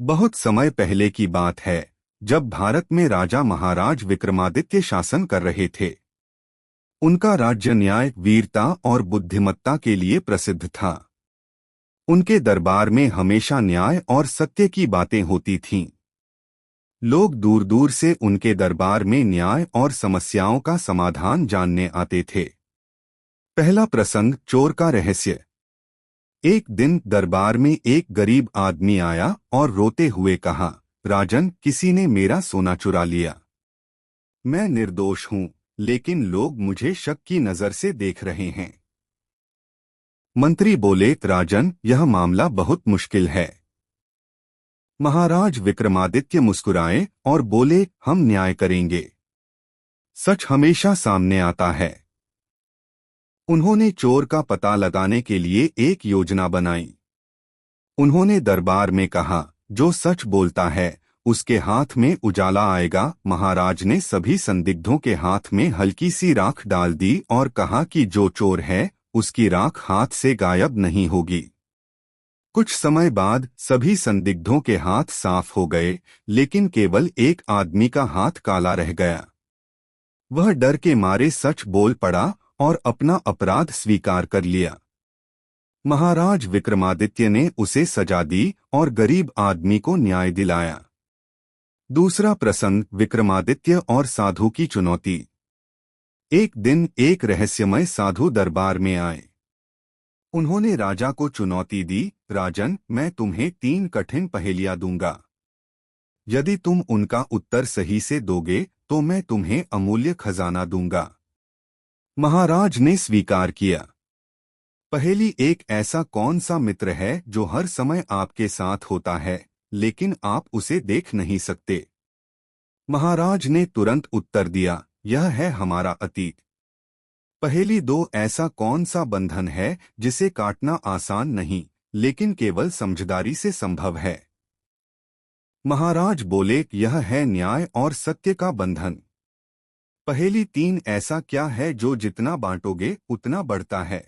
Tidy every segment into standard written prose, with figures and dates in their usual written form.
बहुत समय पहले की बात है, जब भारत में राजा महाराज विक्रमादित्य शासन कर रहे थे। उनका राज्य न्याय, वीरता और बुद्धिमत्ता के लिए प्रसिद्ध था। उनके दरबार में हमेशा न्याय और सत्य की बातें होती थीं। लोग दूर दूर से उनके दरबार में न्याय और समस्याओं का समाधान जानने आते थे। पहला प्रसंग, चोर का रहस्य। एक दिन दरबार में एक गरीब आदमी आया और रोते हुए कहा, राजन, किसी ने मेरा सोना चुरा लिया। मैं निर्दोष हूँ, लेकिन लोग मुझे शक की नजर से देख रहे हैं। मंत्री बोले, राजन, यह मामला बहुत मुश्किल है। महाराज विक्रमादित्य मुस्कुराए और बोले, हम न्याय करेंगे। सच हमेशा सामने आता है। उन्होंने चोर का पता लगाने के लिए एक योजना बनाई। उन्होंने दरबार में कहा, जो सच बोलता है उसके हाथ में उजाला आएगा। महाराज ने सभी संदिग्धों के हाथ में हल्की सी राख डाल दी और कहा कि जो चोर है उसकी राख हाथ से गायब नहीं होगी। कुछ समय बाद सभी संदिग्धों के हाथ साफ हो गए, लेकिन केवल एक आदमी का हाथ काला रह गया। वह डर के मारे सच बोल पड़ा और अपना अपराध स्वीकार कर लिया। महाराज विक्रमादित्य ने उसे सजा दी और गरीब आदमी को न्याय दिलाया। दूसरा प्रसंग, विक्रमादित्य और साधु की चुनौती। एक दिन एक रहस्यमय साधु दरबार में आए। उन्होंने राजा को चुनौती दी, राजन, मैं तुम्हें 3 कठिन पहेलियां दूंगा। यदि तुम उनका उत्तर सही से दोगे तो मैं तुम्हें अमूल्य खजाना दूंगा। महाराज ने स्वीकार किया। पहेली एक, ऐसा कौन सा मित्र है जो हर समय आपके साथ होता है लेकिन आप उसे देख नहीं सकते? महाराज ने तुरंत उत्तर दिया, यह है हमारा अतीत। पहेली 2, ऐसा कौन सा बंधन है जिसे काटना आसान नहीं लेकिन केवल समझदारी से संभव है? महाराज बोले, यह है न्याय और सत्य का बंधन। पहेली 3, ऐसा क्या है जो जितना बांटोगे उतना बढ़ता है?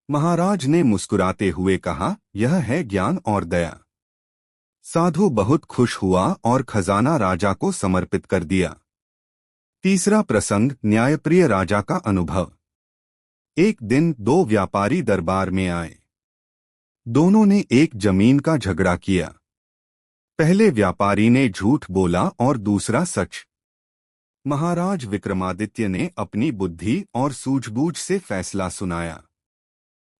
महाराज ने मुस्कुराते हुए कहा, यह है ज्ञान और दया। साधु बहुत खुश हुआ और खजाना राजा को समर्पित कर दिया। तीसरा प्रसंग, न्यायप्रिय राजा का अनुभव। एक दिन 2 व्यापारी दरबार में आए। दोनों ने एक जमीन का झगड़ा किया। पहले व्यापारी ने झूठ बोला और दूसरा सच। महाराज विक्रमादित्य ने अपनी बुद्धि और सूझबूझ से फैसला सुनाया।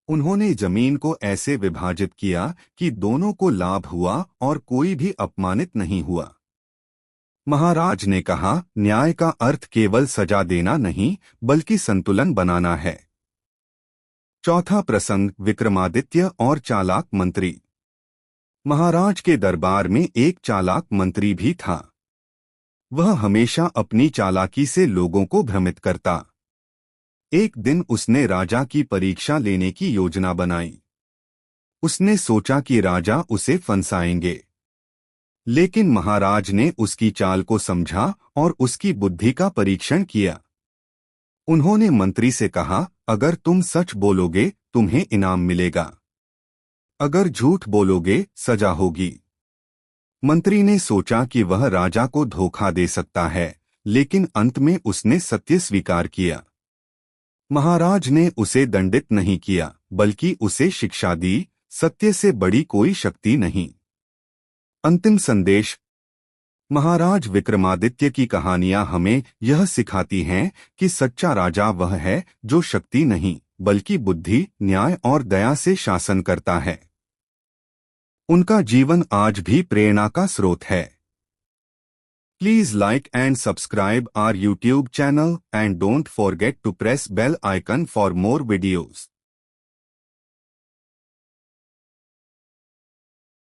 उन्होंने जमीन को ऐसे विभाजित किया कि दोनों को लाभ हुआ और कोई भी अपमानित नहीं हुआ। महाराज ने कहा, न्याय का अर्थ केवल सजा देना नहीं बल्कि संतुलन बनाना है। चौथा प्रसंग, विक्रमादित्य और चालाक मंत्री। महाराज के दरबार में एक चालाक मंत्री भी था। वह हमेशा अपनी चालाकी से लोगों को भ्रमित करता। एक दिन उसने राजा की परीक्षा लेने की योजना बनाई। उसने सोचा कि राजा उसे फंसाएंगे, लेकिन महाराज ने उसकी चाल को समझा और उसकी बुद्धि का परीक्षण किया। उन्होंने मंत्री से कहा, अगर तुम सच बोलोगे तुम्हें इनाम मिलेगा, अगर झूठ बोलोगे सजा होगी। मंत्री ने सोचा कि वह राजा को धोखा दे सकता है, लेकिन अंत में उसने सत्य स्वीकार किया। महाराज ने उसे दंडित नहीं किया बल्कि उसे शिक्षा दी, सत्य से बड़ी कोई शक्ति नहीं। अंतिम संदेश। महाराज विक्रमादित्य की कहानियां हमें यह सिखाती हैं कि सच्चा राजा वह है जो शक्ति नहीं बल्कि बुद्धि, न्याय और दया से शासन करता है। उनका जीवन आज भी प्रेरणा का स्रोत है। Please like and subscribe our YouTube channel and don't forget to press bell icon for more videos.